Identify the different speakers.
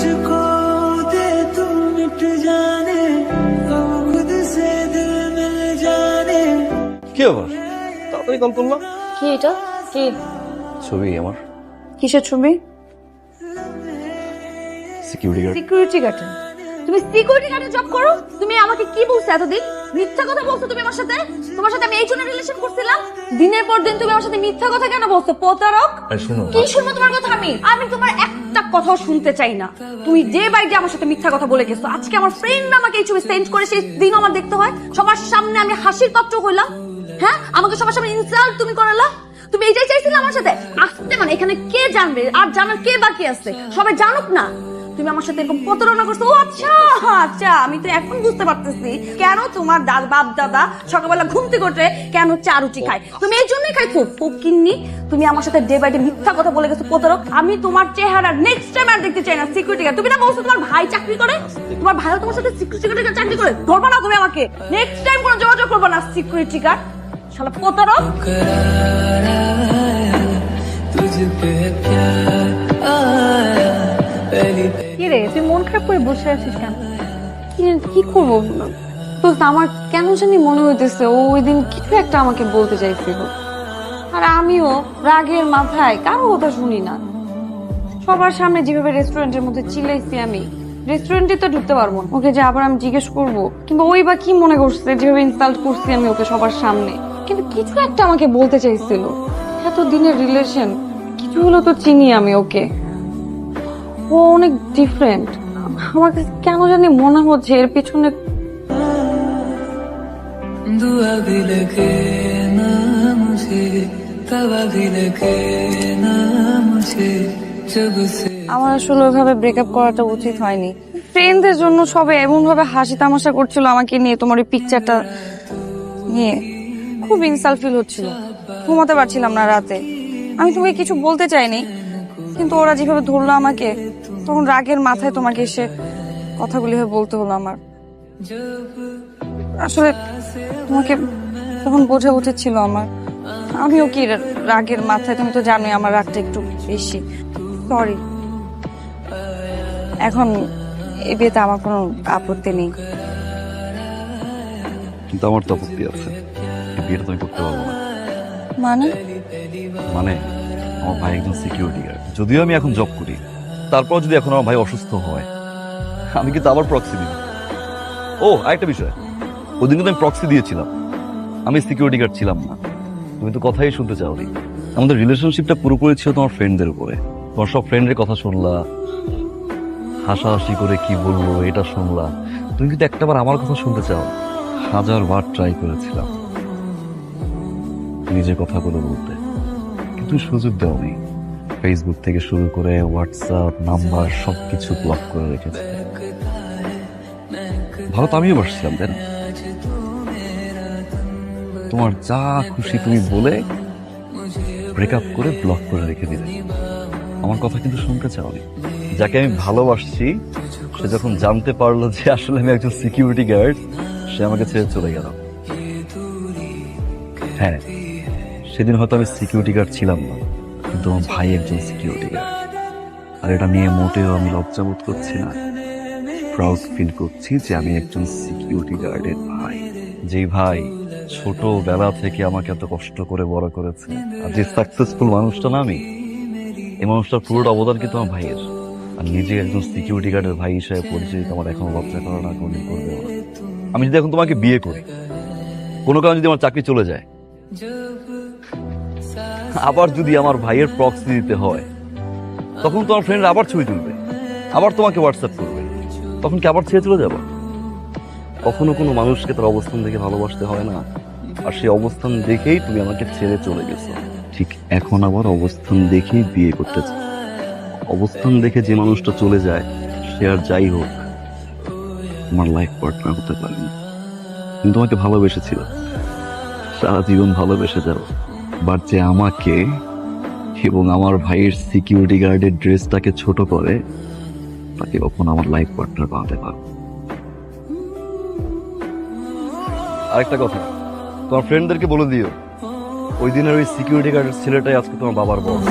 Speaker 1: मुझको दे तू मिट जाने हम खुद से दिल मिल जाने।
Speaker 2: কি আবার তাড়াতাড়ি কল করলাম।
Speaker 3: কি এটা? কি
Speaker 2: ছবি আমার
Speaker 3: কিসের ছবি?
Speaker 2: Security guard.
Speaker 3: সিকিউরিটি গার্ডে? তুমি সিকিউরিটি গার্ডে জব করো? তুমি আমাকে কি বলছো এতদিন? মিথ্যা কথা বলছো তুমি আমার সাথে। তোমার সাথে আমি এই জন্য রিলেশন করছিলাম। দিনের পর দিন তুমি আমার সাথে মিথ্যা কথা কেন বলছো? প্রতারক।
Speaker 2: শোনো,
Speaker 3: কি শুনবো তোমার কথা? আমি তোমার একটা কথাও শুনতে চাই না। তুমি যে বাইরে আমার সাথে মিথ্যা কথা বলে গেছো, আজকে আমার ফ্রেন্ড আমাকে এই ছবি সেন্ড করে, সেই দিনও আমার দেখতে হয়। সবার সামনে আমি হাসির পাত্র হইলাম। হ্যাঁ, আমাকে সবার সামনে ইনসাল্ট তুমি করালা। তুমি এইটাই চাইছিলে আমার সাথে আসতে? মানে এখানে কে জানবে? আর জানার কে বাকি আছে? সবাই জানুক না তুমি আমার সাথে এরকম প্রতারণা করছো। ও আচ্ছা আচ্ছা, আমি তো এখন বুঝতে পারতেছি কেন তোমার বাপ দাদা সকালবেলা ঘুম থেকে উঠে কেন চা রুটি খায়। তুমি এই জন্যই খাইছো ফকিন্নি। তুমি আমার সাথে ডে বাই ডে মিথ্যা কথা বলে গেছো প্রতারক। আমি তোমার চেহারা নেক্সট টাইম আর দেখতে চাই না। সিকিউরিটি গার্ড তুমি না বলছো তোমার ভাই চাকরি করে? তোমার ভাইও তোমার সাথে সিকিউরিটি গার্ড চাকরি করে? ধরবা না তুমি আমাকে। নেক্সট টাইম কোনো যোগাযোগ করবো না। সিকিউরিটি গার্ড শালা প্রতারক।
Speaker 1: तुझ पे प्यार आया पहली
Speaker 3: কি রে, তুই মন খারাপ করে বসে আছিস কেন? কি করবো তো, আমার কেন জানি মনে হইতেছে ও ওই দিন কিছু একটা আমাকে বলতে চাইছিল। আর আমিও রাগের মাথায় কারো কথা শুনি না। সবার সামনে যেভাবে রেস্টুরেন্টের মধ্যে চিল্লাইছি, আমি রেস্টুরেন্টে তো ঢুকতে পারবো না। ওকে যে আবার আমি জিজ্ঞেস করবো, কিংবা ওই বা কি মনে করছে যেভাবে ইনসাল্ট করছি আমি ওকে সবার সামনে। কিন্তু কিছু একটা আমাকে বলতে চাইছিল। এত দিনের রিলেশন, কিছু হলো তো চিনি আমি ওকে। ও অনেক ডিফারেন্ট। আমার কাছে কেন জানি মনে হচ্ছে এর পিছনে
Speaker 1: दुआ भी लगे ना मुझे तवा भी लगे ना मुझे जब से।
Speaker 3: আমার আসলে ওইভাবে ব্রেকআপ করাটা উচিত হয়নি। ফ্রেন্ডদের জন্য সবাই এমন ভাবে হাসি তামাশা করছিল আমাকে নিয়ে, তোমার ওই পিকচারটা নিয়ে খুব ইনসাল্ট ফিল হচ্ছিল। ঘুমাতে পারছিলাম না রাতে। আমি তোমাকে কিছু বলতে চাইনি, কিন্তু ওরা যেভাবে ধরলো আমাকে, তখন রাগের মাথায় তোমাকে এসে কথাগুলি বলতে হলো আমার। আসলে তোমাকে তখন বোঝা উচিত ছিল আমার। আমিও কি রাগের মাথায়, তুমি তো জানোই আমার রাগটা একটু বেশি। সরি। এখন এই বিয়েতে আমার কোনো আপত্তি নেই।
Speaker 2: কিন্তু আমার তো আপত্তি আছে। এই বিয়েটা তুমি করতে পারবো না।
Speaker 3: মানে?
Speaker 2: মানে আমার ভাই একজন সিকিউরিটি গার্ড। যদিও আমি এখন জব করি, তারপর যদি এখন আমার ভাই অসুস্থ হয়, আমি কিন্তু আবার প্রক্সি দিব। ও আরেকটা বিষয়, ওদিন কিন্তু আমি প্রক্সি দিয়েছিলাম, আমি সিকিউরিটি গার্ড ছিলাম না। তুমি তো কথাই শুনতে চাওনি। আমাদের রিলেশনশিপটা পুরোপুরি ছিল তোমার ফ্রেন্ডদের উপরে। তোমার সব ফ্রেন্ডের কথা শুনলা, হাসাহাসি করে কি বললো এটা শুনলা। তুমি কিন্তু একটাবার আমার কথা শুনতে চাও। 1000বার ট্রাই করেছিলাম নিজের কথাগুলো বলতে, কিন্তু সুযোগ দেওনি। ফেসবুক থেকে শুরু করে হোয়াটসঅ্যাপ নাম্বার সবকিছু ব্লক করে রেখেছে। ভালো তো আমিও বসছিলাম, তাই না? তোমার যা খুশি তুমি বলে ব্রেকআপ করে ব্লক করে রেখে দিলে। আমার কথা কিন্তু শুনতে চাওনি। যাকে আমি ভালোবাসছি সে যখন জানতে পারলো যে আসলে আমি একজন সিকিউরিটি গার্ড, সে আমাকে ছেড়ে চলে গেল। হ্যাঁ, সেদিন হয়তো আমি সিকিউরিটি গার্ড ছিলাম না, কিন্তু আমার ভাই একজন সিকিউরিটি গার্ড। আর এটা নিয়ে মোটেও আমি লজ্জাবোধ করছি না, প্রাউড ফিল করছি যে আমি একজন সিকিউরিটি গার্ডের ভাই। যেই ভাই ছোটবেলা থেকে আমাকে এত কষ্ট করে বড় করেছে। আর যে সাকসেসফুল মানুষটা না আমি, এই মানুষটার পুরোটা অবদান কিন্তু আমার ভাইয়ের। আর নিজে একজন সিকিউরিটি গার্ডের ভাই হিসেবে পরিচয় আমার এখনো লজ্জা করা না, কোনদিন করবে না। আমি যদি এখন তোমাকে বিয়ে করি, কোনো কারণে যদি আমার চাকরি চলে যায়, আবার যদি আমার ভাইয়ের প্রক্সি দিতে হয়, তখন তোমার ফ্রেন্ড আবার ছবি তুলবে, আবার তোমাকে হোয়াটসঅ্যাপ করবে, তখন কি আবার ছেড়ে চলে যাবো? কখনো কোনো মানুষকে তার অবস্থান দেখে ভালোবাসতে হয় না। আর সেই অবস্থান দেখেই তুমি আমাকে ছেড়ে চলে গেছো। ঠিক এখন আবার অবস্থান দেখেই বিয়ে করতে চাই। অবস্থান দেখে যে মানুষটা চলে যায়, সে আর যাই হোক আমার লাইফ পার্টনার হতে পারেনি। কিন্তু তোমাকে ভালোবেসেছিল, সারা জীবন ভালোবেসে যাও। বাট যে আমাকে এবং আমার ভাইয়ের সিকিউরিটি গার্ডের ড্রেসটাকে ছোট করে, তাকে কখন আমার লাইফ পার্টনার বানাতে পারবো। আরেকটা কথা, তোমার ফ্রেন্ডদেরকে বলে দিও ওই দিনের ওই সিকিউরিটি গার্ডের ছেলেটাই আজকে তোমার বাবার বস।